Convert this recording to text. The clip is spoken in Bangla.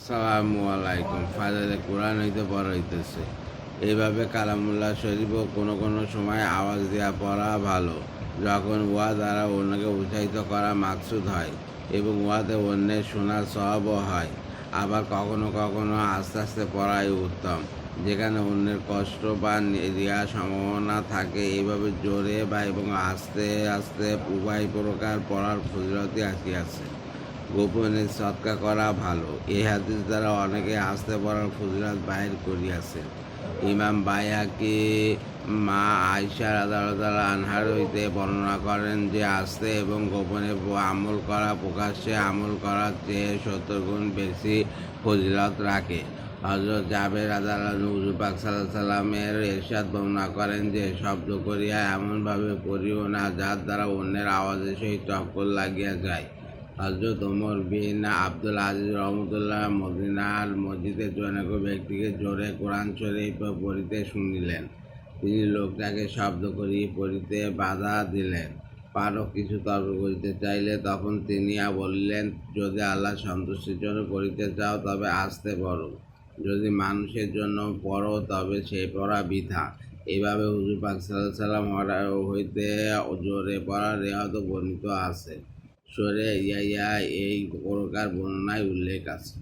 সালামু আলাইকুম। ফাজাইলে কোরআন হইতে পড়া হইতেছে। এইভাবে কালামুল্লাহ শরীফও কোনো কোনো সময় আওয়াজ দিয়া পড়া ভালো, যখন উহা দ্বারা অন্যকে উৎসাহিত করা মাকসুদ হয় এবং উহাতে অন্যের শোনার সওয়াবও হয়। আবার কখনো কখনো আস্তে আস্তে পড়াই উত্তম, যেখানে অন্যের কষ্ট বা দেওয়ার সম্ভাবনা থাকে। এইভাবে জোরে বা এবং আস্তে আস্তে উভয় প্রকার পড়ার ফজিলতই আসিয়াছে। গোপনে সৎকা করা ভালো, এই হাদিস দ্বারা অনেকে আস্তে পড়ার ফজিলত বাহির করিয়াছেন। ইমাম বাইহাকি মা আয়সা রাদিয়াল্লাহু আনহার হইতে বর্ণনা করেন যে আস্তে এবং গোপনে আমল করা প্রকাশ্যে আমল করার চেয়ে 70 গুণ বেশি ফজিলত রাখে। হযরত জাবের রাদিয়াল্লাহু হুজুর পাক সাল্লাল্লাহু আলাইহি সাল্লামের ইরশাদ বর্ণনা করেন যে, শব্দ করিয়া এমনভাবে পড়িও না যার দ্বারা অন্যের আওয়াজের সহিত টক্কর লাগিয়া যায়। হযরত ওমর বিন আব্দুল আজিজ রহমতুল্লাহ মদিনার মসজিদে জনৈক ব্যক্তিকে জোরে কোরআন শরীফ পড়িতে শুনিলেন। তিনি লোকটাকে শব্দ করিয়া পড়িতে বাধা দিলেন। পাঠক কিছু তর্ক করিতে চাইলে তখন তিনি বলিলেন, যদি আল্লাহ সন্তুষ্টির জন্য পড়িতে চাও তবে আস্তে পড়ো, যদি মানুষের জন্য পড়ো তবে সেই পড়া বৃথা। এইভাবে হুজুর পাক সাল্লাল্লাহু আলাইহি সাল্লাম হইতে জোরে পড়ার রেওয়ায়ত বর্ণিত আছে। সূরা ইয়াইয়া এই প্রকার বর্ণনায় উল্লেখ আছে।